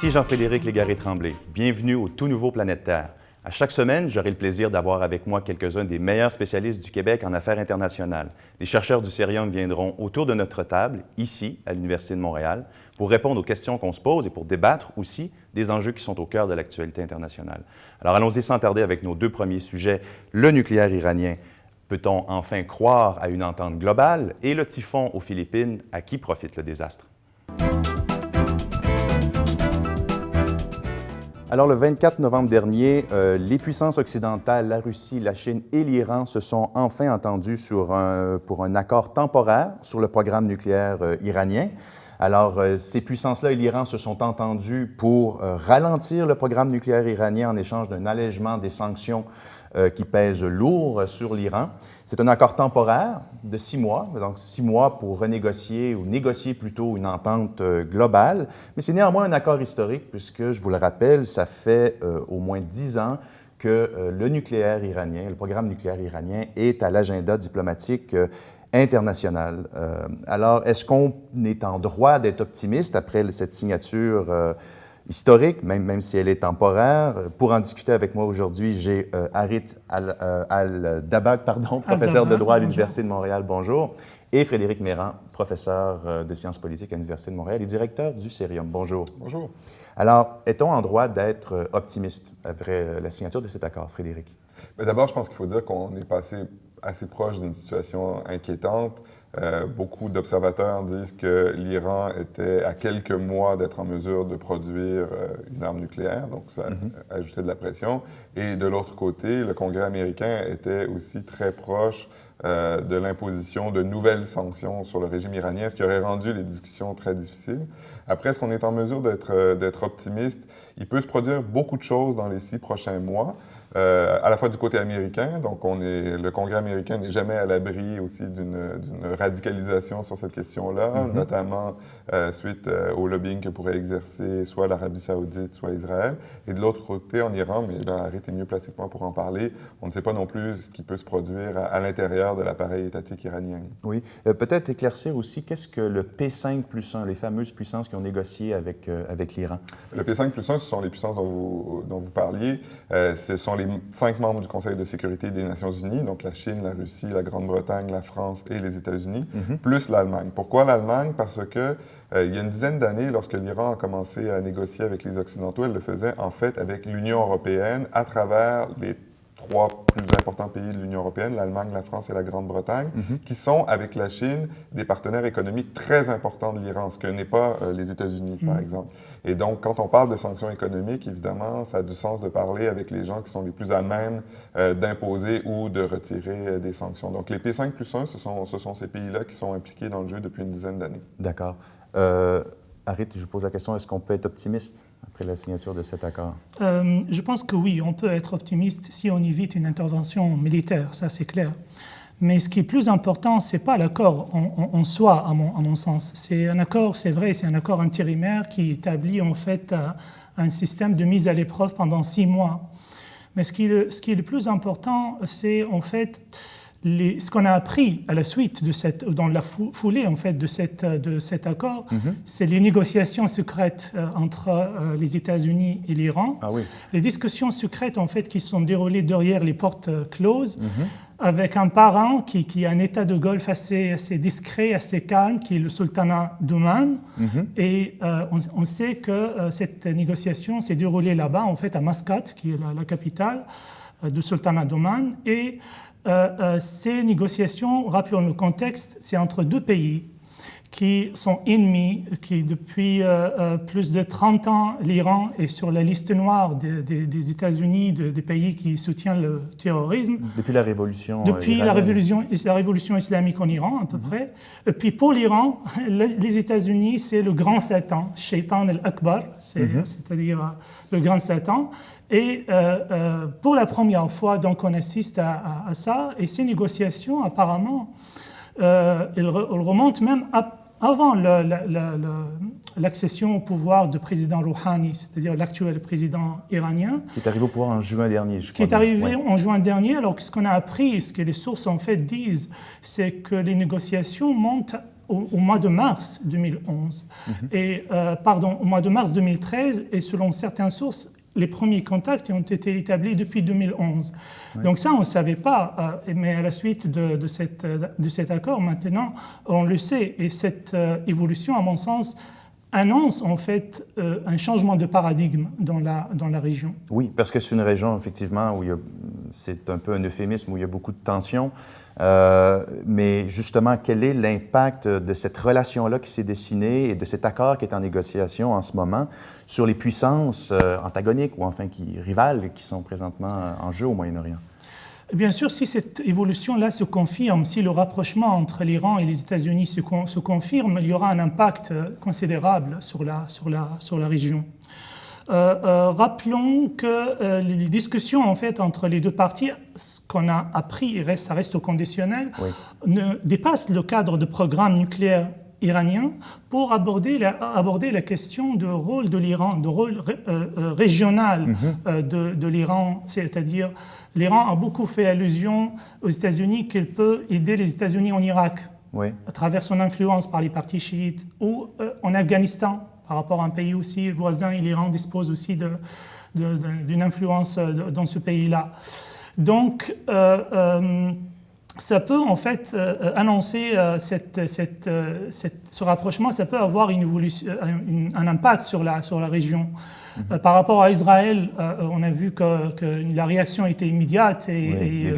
Ici Jean-Frédéric Légaré-Tremblay. Bienvenue au tout nouveau Planète Terre. À chaque semaine, j'aurai le plaisir d'avoir avec moi quelques-uns des meilleurs spécialistes du Québec en affaires internationales. Les chercheurs du Cerium viendront autour de notre table, ici, à l'Université de Montréal, pour répondre aux questions qu'on se pose et pour débattre aussi des enjeux qui sont au cœur de l'actualité internationale. Alors allons-y sans tarder avec nos deux premiers sujets, le nucléaire iranien. Peut-on enfin croire à une entente globale? Et le typhon aux Philippines, à qui profite le désastre? Alors, le 24 novembre dernier, les puissances occidentales, la Russie, la Chine et l'Iran se sont enfin entendus pour un accord temporaire sur le programme nucléaire iranien. Alors, ces puissances-là et l'Iran se sont entendus pour ralentir le programme nucléaire iranien en échange d'un allègement des sanctions qui pèsent lourd sur l'Iran. C'est un accord temporaire de 6 mois, donc 6 mois pour renégocier ou négocier plutôt une entente globale, mais c'est néanmoins un accord historique puisque, je vous le rappelle, ça fait au moins 10 ans que le nucléaire iranien, le programme nucléaire iranien est à l'agenda diplomatique international. Alors, est-ce qu'on est en droit d'être optimiste après cette signature historique, même si elle est temporaire? Pour en discuter avec moi aujourd'hui, j'ai Harit Al-Dabag, professeur de droit à l'Université de Montréal. Bonjour. Et Frédéric Mérand, professeur de sciences politiques à l'Université de Montréal et directeur du Cerium. Bonjour. Bonjour. Alors, est-on en droit d'être optimiste après la signature de cet accord, Frédéric? D'abord, je pense qu'il faut dire qu'on est passé assez proche d'une situation inquiétante. Beaucoup d'observateurs disent que l'Iran était à quelques mois d'être en mesure de produire une arme nucléaire, donc ça ajoutait de la pression. Et de l'autre côté, le Congrès américain était aussi très proche de l'imposition de nouvelles sanctions sur le régime iranien, ce qui aurait rendu les discussions très difficiles. Après, est-ce qu'on est en mesure d'être optimiste? Il peut se produire beaucoup de choses dans les 6 prochains mois. À la fois du côté américain, donc le Congrès américain n'est jamais à l'abri aussi d'une radicalisation sur cette question-là, notamment suite au lobbying que pourrait exercer soit l'Arabie saoudite, soit Israël. Et de l'autre côté, en Iran, mais là, Harit est mieux placé que moi pour en parler, on ne sait pas non plus ce qui peut se produire à l'intérieur de l'appareil étatique iranien. Oui. Peut-être éclaircir aussi, qu'est-ce que le P5+1, les fameuses puissances qui ont négocié avec l'Iran? Le P5+1, ce sont les puissances dont vous parliez. Ce sont les 5 membres du Conseil de sécurité des Nations unies, donc la Chine, la Russie, la Grande-Bretagne, la France et les États-Unis, plus l'Allemagne. Pourquoi l'Allemagne? Parce que il y a une dizaine d'années, lorsque l'Iran a commencé à négocier avec les Occidentaux, elle le faisait en fait avec l'Union européenne à travers les 3 plus importants pays de l'Union européenne, l'Allemagne, la France et la Grande-Bretagne, qui sont, avec la Chine, des partenaires économiques très importants de l'Iran, ce que n'est pas les États-Unis, par exemple. Et donc, quand on parle de sanctions économiques, évidemment, ça a du sens de parler avec les gens qui sont les plus à même d'imposer ou de retirer des sanctions. Donc, les P5+1, ce sont ces pays-là qui sont impliqués dans le jeu depuis une dizaine d'années. D'accord. Harit, je vous pose la question, est-ce qu'on peut être optimiste après la signature de cet accord? Je pense que oui, on peut être optimiste si on évite une intervention militaire, ça c'est clair. Mais ce qui est plus important, ce n'est pas l'accord en soi, à mon sens. C'est un accord, c'est vrai, c'est un accord intérimaire qui établit en fait un système de mise à l'épreuve pendant 6 mois. Mais ce qui est le plus important, c'est en fait ce qu'on a appris à la suite dans la foulée en fait de cet accord, c'est les négociations secrètes entre les États-Unis et l'Iran. Ah oui. Les discussions secrètes en fait qui sont déroulées derrière les portes closes, avec un parent qui a un état de golf assez discret, assez calme, qui est le sultanat d'Oman. Et on sait que cette négociation s'est déroulée là-bas, en fait, à Mascate, qui est la capitale du sultanat d'Oman. Et ces négociations, rappelons le contexte, c'est entre 2 pays qui sont ennemis, qui depuis plus de 30 ans, l'Iran est sur la liste noire des États-Unis, des pays qui soutiennent le terrorisme. Depuis la révolution Depuis iranienne. la révolution islamique en Iran, à peu près. Et puis pour l'Iran, les États-Unis, c'est le grand Satan, Shaitan al-Akbar, c'est-à-dire le grand Satan. Et pour la première fois, donc, on assiste à ça. Et ces négociations, apparemment, elles remontent même avant l'accession au pouvoir du président Rouhani, c'est-à-dire l'actuel président iranien. Qui est arrivé au pouvoir en juin dernier, je crois. Qui est arrivé en juin dernier. Alors, ce qu'on a appris, ce que les sources en fait disent, c'est que les négociations montent au mois de mars 2011, au mois de mars 2013, et selon certaines sources, les premiers contacts ont été établis depuis 2011. Oui. Donc ça, on ne savait pas, mais à la suite de cet accord, maintenant, on le sait. Et cette évolution, à mon sens, annonce en fait un changement de paradigme dans la région. Oui, parce que c'est une région, effectivement, où c'est un peu un euphémisme, où il y a beaucoup de tensions. Mais justement, quel est l'impact de cette relation-là qui s'est dessinée et de cet accord qui est en négociation en ce moment sur les puissances antagoniques ou enfin rivales qui sont présentement en jeu au Moyen-Orient? Bien sûr, si cette évolution-là se confirme, si le rapprochement entre l'Iran et les États-Unis se confirme, il y aura un impact considérable sur la région. Rappelons que les discussions en fait entre les deux parties, ce qu'on a appris, ça reste au conditionnel, ne dépassent le cadre de programme nucléaire iranien pour aborder la question du rôle de l'Iran, du rôle régional de l'Iran, c'est-à-dire l'Iran a beaucoup fait allusion aux États-Unis qu'il peut aider les États-Unis en Irak à travers son influence par les partis chiites ou en Afghanistan. Par rapport à un pays aussi voisin, l'Iran dispose aussi d'une influence dans ce pays-là. Donc, ça peut en fait annoncer ce rapprochement, ça peut avoir un impact sur la région. Par rapport à Israël, on a vu que la réaction était immédiate et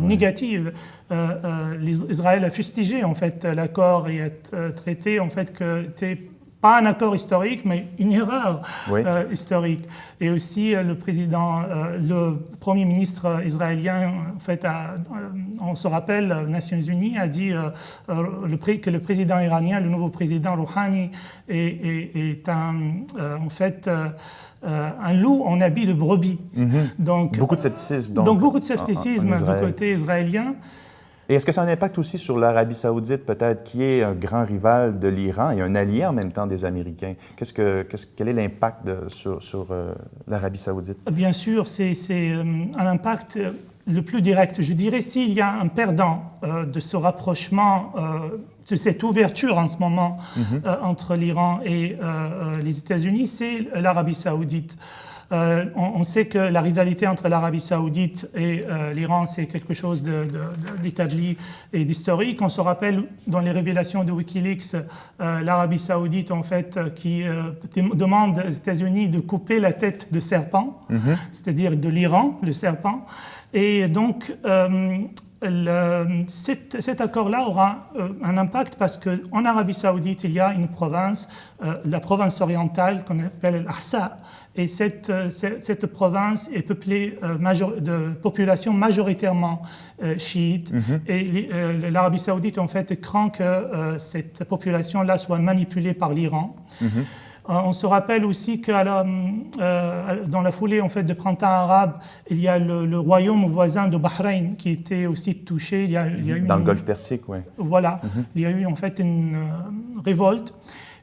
négative. Israël a fustigé en fait l'accord et a traité en fait que c'était pas un accord historique, mais une erreur historique. Et aussi, le Premier ministre israélien, en fait, on se rappelle, les Nations Unies a dit que le président iranien, le nouveau président Rouhani, est un loup en habit de brebis. Donc, beaucoup de scepticisme. Donc beaucoup de scepticisme du côté israélien. Et est-ce que ça a un impact aussi sur l'Arabie saoudite, peut-être, qui est un grand rival de l'Iran et un allié en même temps des Américains? Quel est l'impact sur l'Arabie saoudite? Bien sûr, c'est un impact le plus direct. Je dirais, s'il y a un perdant de ce rapprochement, de cette ouverture en ce moment entre l'Iran et les États-Unis, c'est l'Arabie saoudite. On sait que la rivalité entre l'Arabie saoudite et l'Iran, c'est quelque chose d'établi et d'historique. On se rappelle dans les révélations de Wikileaks, l'Arabie saoudite, en fait, qui demande aux États-Unis de couper la tête de serpent, c'est-à-dire de l'Iran, le serpent. Et donc, cet accord-là aura un impact parce qu'en Arabie saoudite, il y a une province, la province orientale qu'on appelle l'Ahsa. Et cette province est peuplée de populations majoritairement chiites. Et l'Arabie saoudite, en fait, craint que cette population-là soit manipulée par l'Iran. On se rappelle aussi que dans la foulée en fait, de printemps arabe, il y a le royaume voisin de Bahreïn qui était aussi touché. Il y a eu dans le Golfe Persique, oui. Voilà, il y a eu en fait une révolte.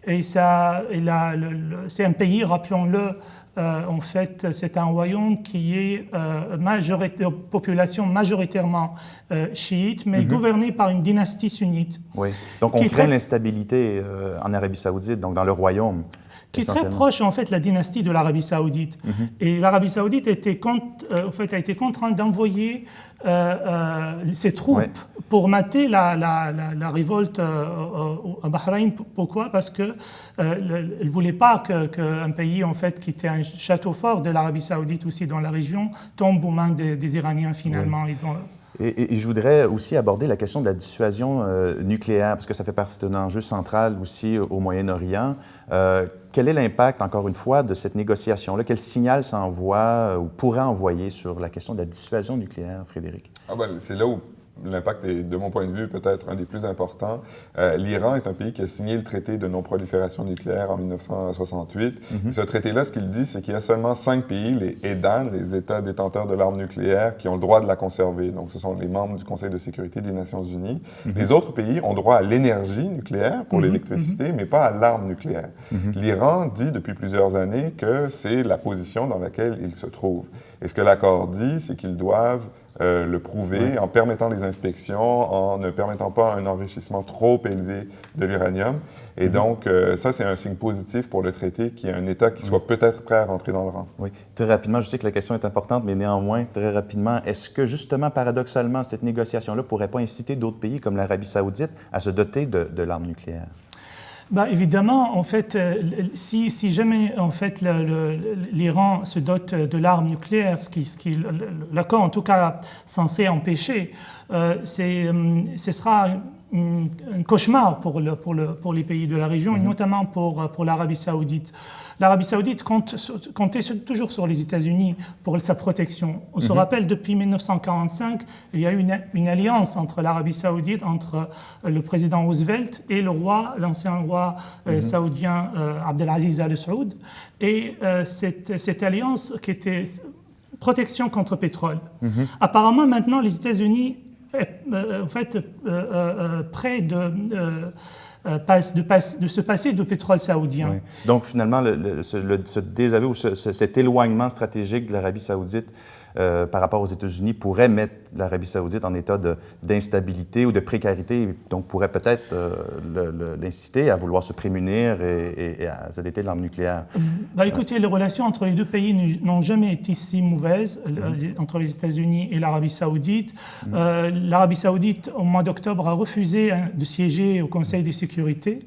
Et c'est un pays, rappelons-le, en fait, c'est un royaume qui est de population majoritairement chiite, mais gouverné par une dynastie sunnite. Oui, donc on craint l'instabilité en Arabie saoudite, donc dans le royaume. Qui est très proche, en fait, de la dynastie de l'Arabie saoudite. Et l'Arabie saoudite a été contrainte d'envoyer ses troupes pour mater la révolte à Bahreïn. Pourquoi? Parce qu'elle ne voulait pas qu'un pays, en fait, qui était un château fort de l'Arabie saoudite aussi dans la région, tombe aux mains des Iraniens, finalement. Et je voudrais aussi aborder la question de la dissuasion nucléaire, parce que ça fait partie d'un enjeu central aussi au Moyen-Orient. Quel est l'impact, encore une fois, de cette négociation-là? Quel signal ça envoie ou pourrait envoyer sur la question de la dissuasion nucléaire, Frédéric? C'est là où l'impact est, de mon point de vue, peut-être un des plus importants. L'Iran est un pays qui a signé le traité de non-prolifération nucléaire en 1968. Ce traité-là, ce qu'il dit, c'est qu'il y a seulement 5 pays, les EDAN, les États détenteurs de l'arme nucléaire, qui ont le droit de la conserver. Donc, ce sont les membres du Conseil de sécurité des Nations Unies. Les autres pays ont droit à l'énergie nucléaire pour l'électricité, mais pas à l'arme nucléaire. L'Iran dit depuis plusieurs années que c'est la position dans laquelle il se trouve. Et ce que l'accord dit, c'est qu'ils doivent le prouver en permettant les inspections, en ne permettant pas un enrichissement trop élevé de l'uranium. Et donc, ça, c'est un signe positif pour le traité, qu'il y ait un État qui soit peut-être prêt à rentrer dans le rang. Oui. Très rapidement, je sais que la question est importante, mais néanmoins, très rapidement, est-ce que justement, paradoxalement, cette négociation-là ne pourrait pas inciter d'autres pays comme l'Arabie saoudite à se doter de l'arme nucléaire? Ben, évidemment, en fait, si jamais en fait, l'Iran se dote de l'arme nucléaire, ce qui l'accord en tout cas censé empêcher, ce sera un cauchemar pour les pays de la région, et notamment pour l'Arabie saoudite. L'Arabie saoudite comptait toujours sur les États-Unis pour sa protection. On se rappelle, depuis 1945, il y a eu une alliance entre l'Arabie saoudite, entre le président Roosevelt et l'ancien roi saoudien Abdelaziz Al Saoud. Et cette alliance qui était protection contre pétrole. Apparemment, maintenant, les États-Unis en fait, près de se passer de pétrole saoudien. Oui. Donc, finalement, ce désaveu ou cet éloignement stratégique de l'Arabie saoudite par rapport aux États-Unis pourrait mettre l'Arabie saoudite en état d'instabilité ou de précarité, donc pourrait peut-être l'inciter à vouloir se prémunir et à se doter de l'arme nucléaire. Écoutez, les relations entre les deux pays n'ont jamais été si mauvaises, entre les États-Unis et l'Arabie saoudite. L'Arabie saoudite, au mois d'octobre, a refusé de siéger au Conseil de sécurité,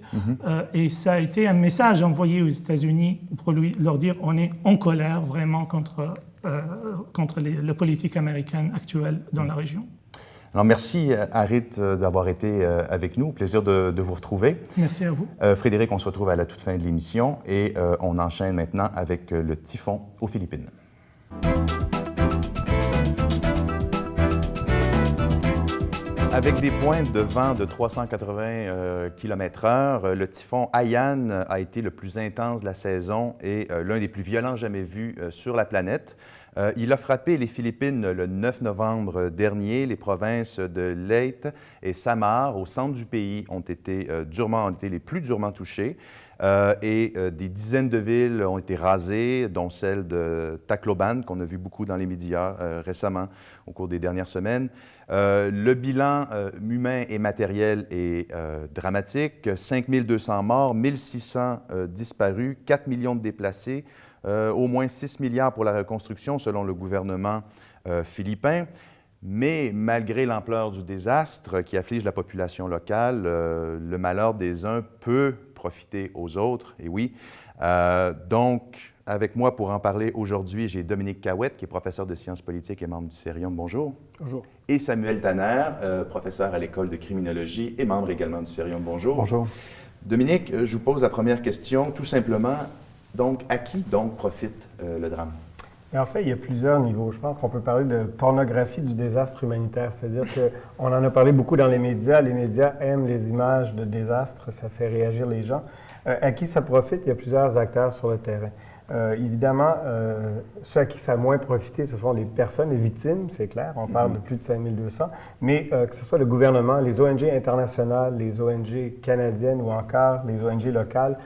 et ça a été un message envoyé aux États-Unis pour leur dire on est en colère vraiment contre la politique américaine actuelle dans la région. Alors, merci, Harit, d'avoir été avec nous. Plaisir de vous retrouver. Merci à vous. Frédéric, on se retrouve à la toute fin de l'émission et on enchaîne maintenant avec le typhon aux Philippines. Avec des pointes de vent de 380 km/h, le typhon Haiyan a été le plus intense de la saison et l'un des plus violents jamais vus sur la planète. Il a frappé les Philippines le 9 novembre dernier. Les provinces de Leyte et Samar, au centre du pays, ont été les plus durement touchées. Et des dizaines de villes ont été rasées, dont celle de Tacloban, qu'on a vu beaucoup dans les médias récemment, au cours des dernières semaines. Le bilan humain et matériel est dramatique. 5200 morts, 1600 disparus, 4 millions de déplacés, au moins 6 milliards pour la reconstruction, selon le gouvernement philippin. Mais malgré l'ampleur du désastre qui afflige la population locale, le malheur des uns peut profiter aux autres, et oui. Donc, avec moi pour en parler aujourd'hui, j'ai Dominique Cahouette, qui est professeur de sciences politiques et membre du Cerium. Bonjour. Bonjour. Et Samuel Tanner, professeur à l'École de criminologie et membre également du Cerium. Bonjour. Bonjour. Dominique, je vous pose la première question, tout simplement. Donc, à qui donc profite le drame? Mais en fait, il y a plusieurs niveaux. Je pense qu'on peut parler de pornographie du désastre humanitaire. C'est-à-dire qu'on en a parlé beaucoup dans les médias. Les médias aiment les images de désastres. Ça fait réagir les gens. À qui ça profite? Il y a plusieurs acteurs sur le terrain. Évidemment, ceux à qui ça a moins profité, ce sont les personnes, les victimes, c'est clair. On parle de plus de 5200. Mais que ce soit le gouvernement, les ONG internationales, les ONG canadiennes ou encore les ONG locales,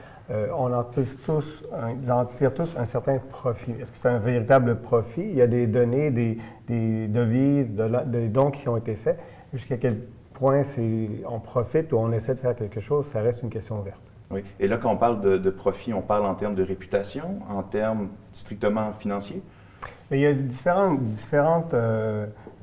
on en tire tous un certain profit. Est-ce que c'est un véritable profit? Il y a des données, des devises, des dons qui ont été faits. Jusqu'à quel point on profite ou on essaie de faire quelque chose, ça reste une question ouverte. Oui. Et là, quand on parle de profit, on parle en termes de réputation, en termes strictement financiers? Mais il y a différents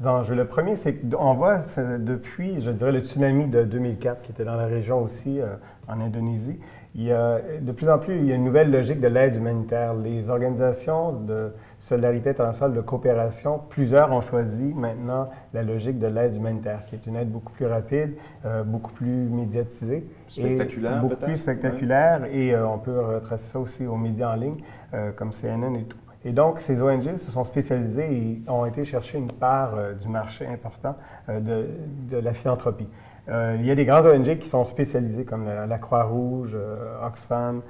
enjeux. Le premier, c'est qu'on voit depuis, je dirais, le tsunami de 2004, qui était dans la région aussi, en Indonésie, de plus en plus, il y a une nouvelle logique de l'aide humanitaire. Les organisations de solidarité internationale, de coopération, plusieurs ont choisi maintenant la logique de l'aide humanitaire, qui est une aide beaucoup plus rapide, beaucoup plus médiatisée. Spectaculaire, beaucoup plus spectaculaire, et on peut retracer ça aussi aux médias en ligne, comme CNN et tout. Et donc, ces ONG se sont spécialisées et ont été chercher une part du marché important de la philanthropie. Il y a des grandes ONG qui sont spécialisées, comme la Croix-Rouge, Oxfam,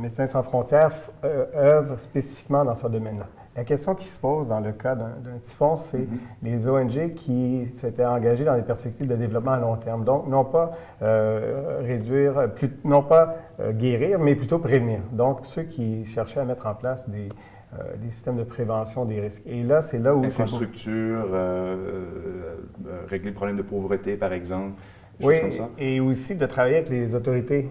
Médecins sans frontières, œuvrent spécifiquement dans ce domaine-là. La question qui se pose dans le cas d'un typhon, c'est les ONG qui s'étaient engagées dans des perspectives de développement à long terme. Donc, non pas guérir, mais plutôt prévenir. Donc, ceux qui cherchaient à mettre en place des systèmes de prévention des risques. Et là, c'est là où... Infrastructure, régler le problème de pauvreté, par exemple. Oui, et aussi de travailler avec les autorités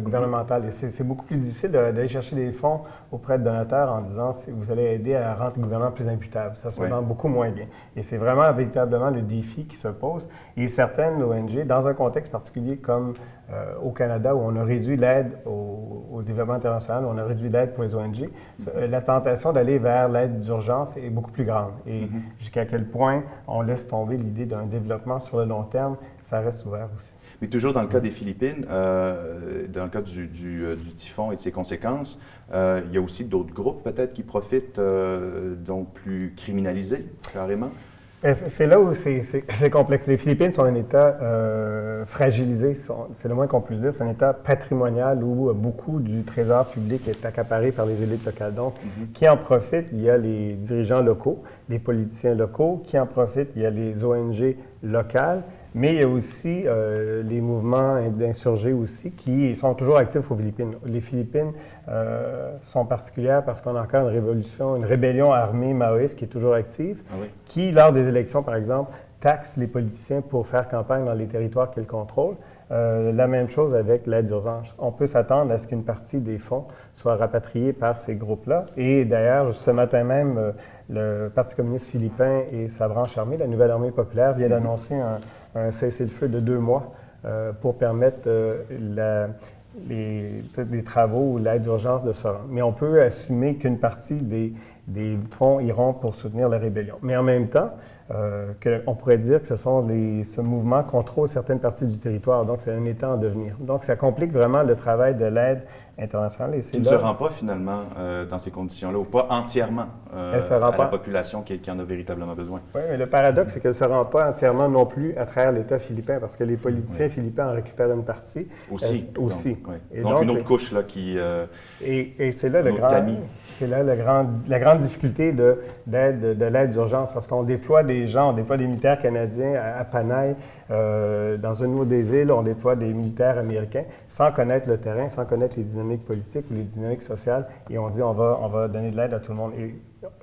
gouvernementales. Et c'est beaucoup plus difficile d'aller chercher des fonds auprès de donateurs en disant si vous allez aider à rendre le gouvernement plus imputable. Ça se vend beaucoup moins bien. Et c'est vraiment véritablement le défi qui se pose. Et certaines ONG, dans un contexte particulier comme au Canada, où on a réduit l'aide au développement international, où on a réduit l'aide pour les ONG, la tentation d'aller vers l'aide d'urgence est beaucoup plus grande. Et jusqu'à quel point on laisse tomber l'idée d'un développement sur le long terme, ça reste ouvert aussi. Mais toujours dans le cas des Philippines, dans le cas du typhon et de ses conséquences, il y a aussi d'autres groupes peut-être qui profitent, donc plus criminalisés, carrément. C'est là où c'est complexe. Les Philippines sont un État fragilisé, c'est le moins qu'on puisse dire. C'est un État patrimonial où beaucoup du trésor public est accaparé par les élites locales. Donc, qui en profite? Il y a les dirigeants locaux, les politiciens locaux. Qui en profitent? Il y a les ONG locales. Mais il y a aussi les mouvements d'insurgés aussi qui sont toujours actifs aux Philippines. Les Philippines sont particulières parce qu'on a encore une rébellion armée maoïste qui est toujours active, qui, lors des élections, par exemple, taxe les politiciens pour faire campagne dans les territoires qu'ils contrôlent. La même chose avec l'aide d'urgence. On peut s'attendre à ce qu'une partie des fonds soit rapatriée par ces groupes-là. Et d'ailleurs, ce matin même, le Parti communiste philippin et sa branche armée, la Nouvelle Armée populaire, vient d'annoncer un cessez-le-feu de 2 mois pour permettre des travaux ou l'aide d'urgence de se rendre. Mais on peut assumer qu'une partie des fonds iront pour soutenir la rébellion. Mais en même temps, on pourrait dire que ce mouvement contrôle certaines parties du territoire, donc c'est un État en devenir. Donc ça complique vraiment le travail de l'aide internationale. Qui ne se rend pas finalement dans ces conditions-là, ou pas entièrement à la population qui en a véritablement besoin. Oui, mais le paradoxe, c'est qu'elle ne se rend pas entièrement non plus à travers l'État philippiin, parce que les politiciens philippins en récupèrent une partie. Aussi. Et donc une autre couche là, qui... et c'est là la grande difficulté de l'aide d'urgence, parce qu'on déploie des gens, on déploie des militaires canadiens à Panay, dans une des îles, on déploie des militaires américains sans connaître le terrain, sans connaître les dynamiques politiques ou les dynamiques sociales, et on dit on va donner de l'aide à tout le monde. Et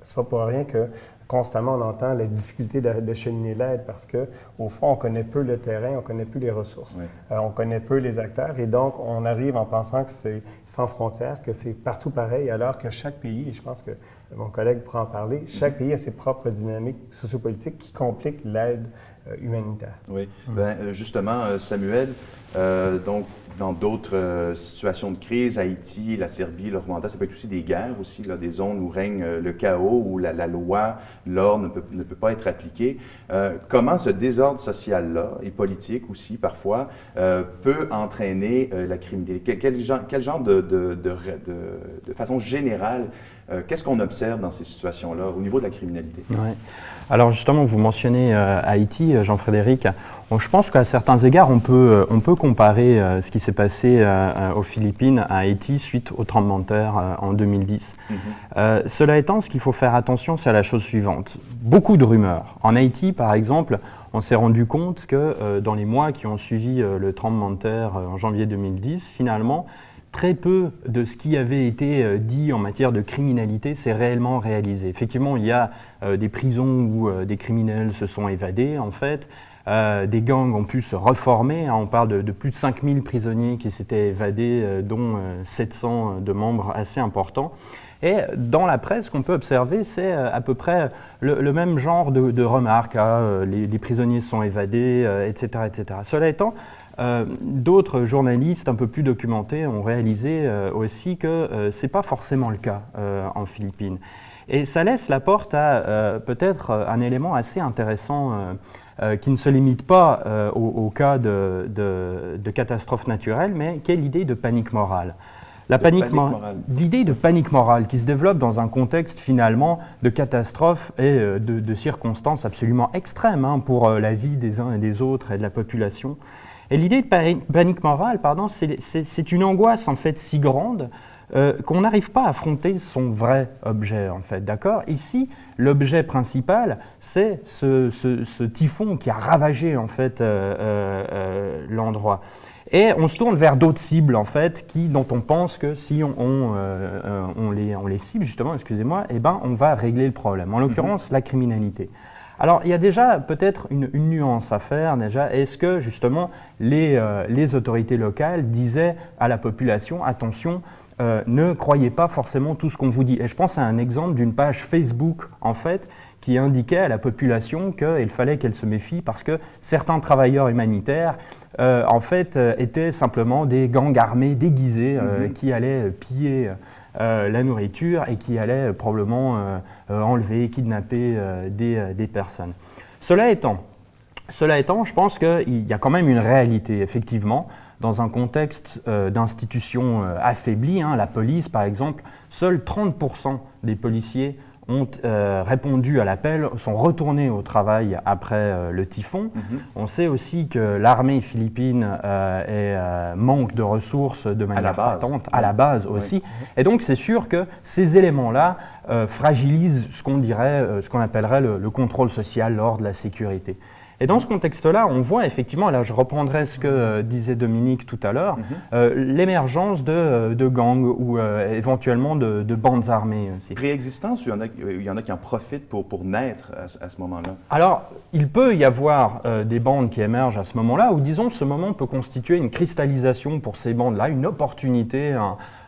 c'est pas pour rien que constamment on entend la difficulté d'acheminer l'aide, parce qu'au fond, on connaît peu le terrain, on connaît peu les ressources, on connaît peu les acteurs, et donc on arrive en pensant que c'est sans frontières, que c'est partout pareil, alors que chaque pays, et je pense que mon collègue pourra en parler, chaque pays a ses propres dynamiques sociopolitiques qui compliquent l'aide humanitaire. Oui. Justement, Samuel, donc dans d'autres situations de crise, Haïti, la Serbie, le Rwanda, ça peut être aussi des guerres, aussi, là, des zones où règne le chaos, où la loi, l'ordre ne peut pas être appliqué. Comment ce désordre social-là, et politique aussi parfois, peut entraîner la criminalité? Quel genre de façon générale, qu'est-ce qu'on observe dans ces situations-là au niveau de la criminalité? Ouais. Alors justement, vous mentionnez Haïti, Jean-Frédéric. Je pense qu'à certains égards, on peut comparer ce qui s'est passé aux Philippines à Haïti suite au tremblement de terre en 2010. Cela étant, ce qu'il faut faire attention, c'est à la chose suivante. Beaucoup de rumeurs. En Haïti, par exemple, on s'est rendu compte que dans les mois qui ont suivi le tremblement de terre en janvier 2010, finalement, très peu de ce qui avait été dit en matière de criminalité s'est réellement réalisé. Effectivement, il y a des prisons où des criminels se sont évadés, en fait. Des gangs ont pu se reformer. On parle de plus de 5000 prisonniers qui s'étaient évadés, dont 700 de membres assez importants. Et dans la presse, ce qu'on peut observer, c'est à peu près le même genre de remarques. Les prisonniers sont évadés, etc., etc. Cela étant, d'autres journalistes un peu plus documentés ont réalisé aussi que ce n'est pas forcément le cas en Philippines. Et ça laisse la porte à peut-être un élément assez intéressant qui ne se limite pas au cas de catastrophes naturelles, mais qui est l'idée de panique morale. L'idée de panique morale qui se développe dans un contexte finalement de catastrophes et de circonstances absolument extrêmes pour la vie des uns et des autres et de la population. Et l'idée de panique morale, c'est une angoisse en fait si grande qu'on n'arrive pas à affronter son vrai objet, en fait, d'accord? Ici, l'objet principal, c'est ce typhon qui a ravagé, en fait, l'endroit. Et on se tourne vers d'autres cibles, en fait, dont on pense que si on les cible, justement, excusez-moi, eh ben, on va régler le problème. En l'occurrence, la criminalité. Alors, il y a déjà peut-être une nuance à faire. Déjà, est-ce que, justement, les autorités locales disaient à la population, attention, ne croyez pas forcément tout ce qu'on vous dit. Et je pense à un exemple d'une page Facebook, en fait, qui indiquait à la population qu'il fallait qu'elle se méfie parce que certains travailleurs humanitaires, en fait, étaient simplement des gangs armés déguisés qui allaient piller la nourriture et qui allaient probablement enlever, kidnapper des personnes. Cela étant, je pense qu'il y a quand même une réalité, effectivement. Dans un contexte d'institutions affaiblies, la police par exemple, seuls 30% des policiers ont répondu à l'appel, sont retournés au travail après le typhon. On sait aussi que l'armée philippine manque de ressources de manière patente, à la base aussi. Et donc c'est sûr que ces éléments-là fragilisent ce qu'on appellerait le contrôle social, l'ordre, la sécurité. Et dans ce contexte-là, on voit effectivement, et là je reprendrai ce que disait Dominique tout à l'heure, l'émergence de gangs ou éventuellement de bandes armées aussi. Préexistence ou il y en a qui en profitent pour naître à ce moment-là? Alors, il peut y avoir des bandes qui émergent à ce moment-là, ou disons que ce moment peut constituer une cristallisation pour ces bandes-là, une opportunité,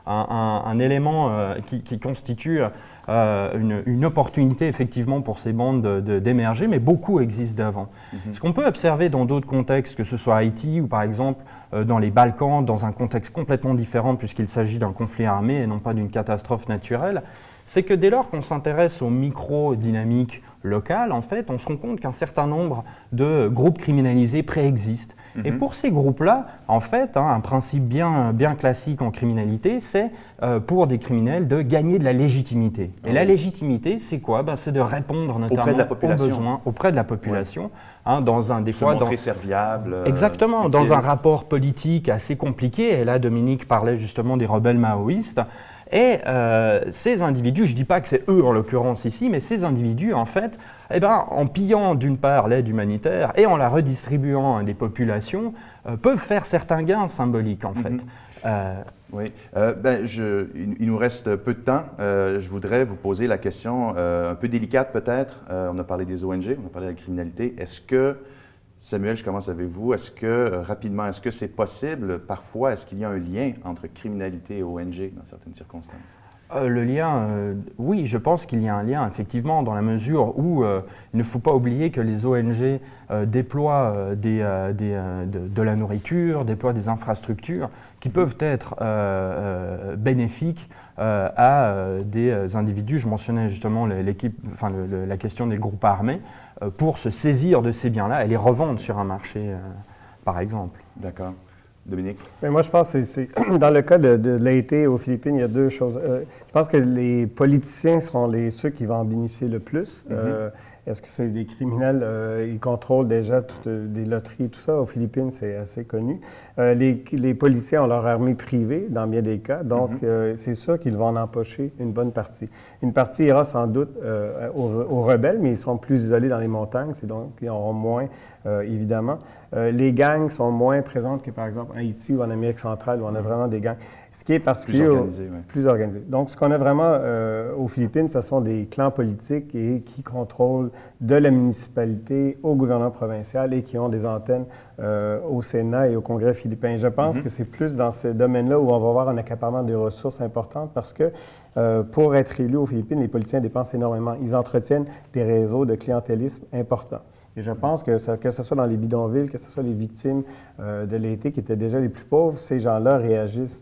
un élément qui constitue une opportunité effectivement pour ces bandes d'émerger, mais beaucoup existent d'avant. Ce qu'on peut observer dans d'autres contextes, que ce soit Haïti ou par exemple dans les Balkans, dans un contexte complètement différent puisqu'il s'agit d'un conflit armé et non pas d'une catastrophe naturelle, c'est que dès lors qu'on s'intéresse aux micro-dynamiques locales, en fait, on se rend compte qu'un certain nombre de groupes criminalisés préexistent. Et pour ces groupes-là, en fait, un principe bien classique en criminalité, c'est pour des criminels de gagner de la légitimité. Et la légitimité, c'est quoi? C'est de répondre notamment aux besoins auprès de la population. Dans un des fois, se montrer serviable. Exactement, dans un rapport politique assez compliqué. Et là, Dominique parlait justement des rebelles maoïstes. Et ces individus, je ne dis pas que c'est eux en l'occurrence ici, mais ces individus, en fait, en pillant d'une part l'aide humanitaire et en la redistribuant à des populations, peuvent faire certains gains symboliques, en fait. Oui. Il nous reste peu de temps. Je voudrais vous poser la question un peu délicate peut-être. On a parlé des ONG, on a parlé de la criminalité. Est-ce que, Samuel, je commence avec vous, rapidement, est-ce que c'est possible, parfois, est-ce qu'il y a un lien entre criminalité et ONG dans certaines circonstances? Le lien, oui, je pense qu'il y a un lien, effectivement, dans la mesure où il ne faut pas oublier que les ONG déploient de la nourriture, déploient des infrastructures qui peuvent être bénéfiques à des individus. Je mentionnais justement la question des groupes armés, pour se saisir de ces biens-là et les revendre sur un marché, par exemple. D'accord. Dominique? Mais moi, je pense que c'est dans le cas de l'Haïti aux Philippines, il y a deux choses. Je pense que les politiciens seront ceux qui vont en bénéficier le plus. Est-ce que c'est des criminels? Ils contrôlent déjà des loteries, tout ça. Aux Philippines, c'est assez connu. Les policiers ont leur armée privée, dans bien des cas. Donc, c'est sûr qu'ils vont en empocher une bonne partie. Une partie ira sans doute aux rebelles, mais ils sont plus isolés dans les montagnes. Donc, ils auront moins, évidemment. Les gangs sont moins présentes que, par exemple, en Haïti ou en Amérique centrale, où on a vraiment des gangs. Ce qui est particulier, plus organisé. Donc, ce qu'on a vraiment aux Philippines, ce sont des clans politiques qui contrôlent de la municipalité au gouvernement provincial et qui ont des antennes au Sénat et au Congrès philippin. Je pense que c'est plus dans ce domaine-là où on va avoir un accaparement des ressources importantes parce que pour être élu aux Philippines, les politiciens dépensent énormément. Ils entretiennent des réseaux de clientélisme importants. Et je pense que ce soit dans les bidonvilles, que ce soit les victimes de l'été qui étaient déjà les plus pauvres, ces gens-là réagissent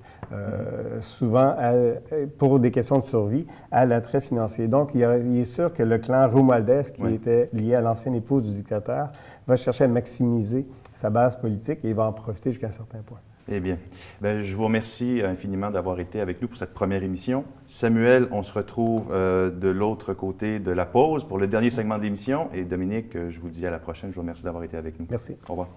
souvent pour des questions de survie à l'attrait financier. Donc, il est sûr que le clan Romualdez, qui était lié à l'ancienne épouse du dictateur, va chercher à maximiser sa base politique et il va en profiter jusqu'à un certain point. Eh bien, je vous remercie infiniment d'avoir été avec nous pour cette première émission. Samuel, on se retrouve de l'autre côté de la pause pour le dernier segment de l'émission. Et Dominique, je vous dis à la prochaine. Je vous remercie d'avoir été avec nous. Merci. Au revoir.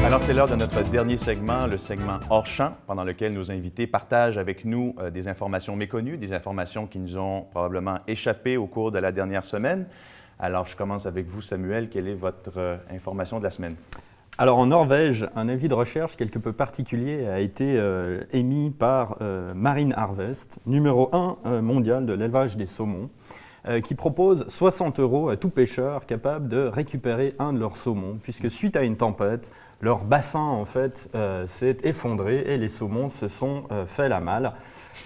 Alors, c'est l'heure de notre dernier segment, le segment hors champ, pendant lequel nos invités partagent avec nous des informations méconnues, des informations qui nous ont probablement échappé au cours de la dernière semaine. Alors, je commence avec vous, Samuel. Quelle est votre information de la semaine? Alors en Norvège, un avis de recherche quelque peu particulier a été émis par Marine Harvest, numéro 1 mondial de l'élevage des saumons, qui propose 60 € à tout pêcheur capable de récupérer un de leurs saumons, puisque suite à une tempête, leur bassin en fait s'est effondré et les saumons se sont fait la malle.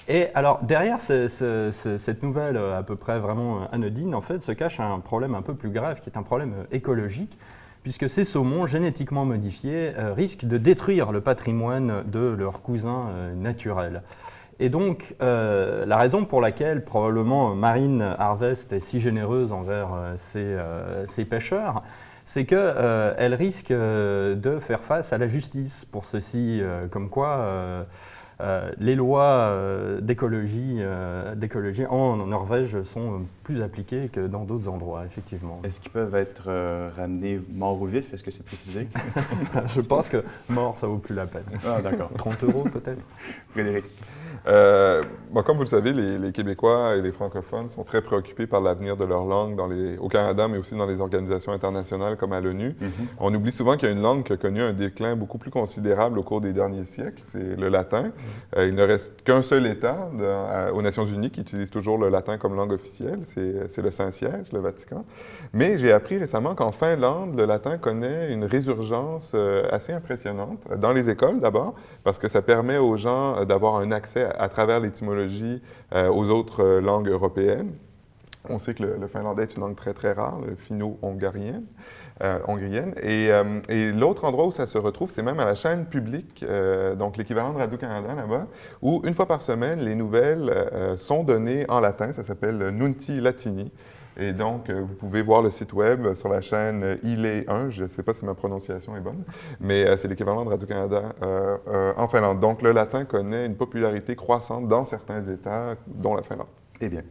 Et alors derrière cette nouvelle à peu près vraiment anodine, en fait, se cache un problème un peu plus grave, qui est un problème écologique, puisque ces saumons génétiquement modifiés risquent de détruire le patrimoine de leurs cousins naturels. Et donc, la raison pour laquelle probablement Marine Harvest est si généreuse envers ces pêcheurs, c'est qu'elle risque de faire face à la justice pour ceci, comme quoi les lois d'écologie en Norvège sont plus appliquées que dans d'autres endroits, effectivement. Est-ce qu'ils peuvent être ramenés morts ou vifs? Est-ce que c'est précisé? Je pense que mort, ça vaut plus la peine. Ah, d'accord. 30 € peut-être? Frédéric? Comme vous le savez, les Québécois et les francophones sont très préoccupés par l'avenir de leur langue au Canada, mais aussi dans les organisations internationales comme à l'ONU. On oublie souvent qu'il y a une langue qui a connu un déclin beaucoup plus considérable au cours des derniers siècles, c'est le latin. Il ne reste qu'un seul État aux Nations unies qui utilise toujours le latin comme langue officielle, c'est le Saint-Siège, le Vatican. Mais j'ai appris récemment qu'en Finlande, le latin connaît une résurgence assez impressionnante, dans les écoles d'abord, parce que ça permet aux gens d'avoir un accès à travers l'étymologie aux autres langues européennes. On sait que le finlandais est une langue très, très rare, le finno-hongrienne. Et l'autre endroit où ça se retrouve, c'est même à la chaîne publique, donc l'équivalent de Radio-Canada là-bas, où une fois par semaine, les nouvelles sont données en latin. Ça s'appelle Nunti Latini. Et donc, vous pouvez voir le site web sur la chaîne ILE1, je ne sais pas si ma prononciation est bonne, mais c'est l'équivalent de Radio-Canada en Finlande. Donc, le latin connaît une popularité croissante dans certains États, dont la Finlande. Eh bien,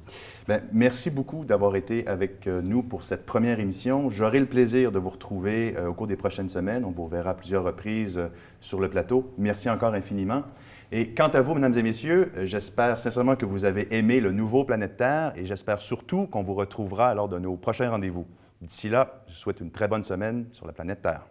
merci beaucoup d'avoir été avec nous pour cette première émission. J'aurai le plaisir de vous retrouver au cours des prochaines semaines. On vous reverra à plusieurs reprises sur le plateau. Merci encore infiniment. Et quant à vous, mesdames et messieurs, j'espère sincèrement que vous avez aimé le nouveau Planète Terre et j'espère surtout qu'on vous retrouvera lors de nos prochains rendez-vous. D'ici là, je vous souhaite une très bonne semaine sur la Planète Terre.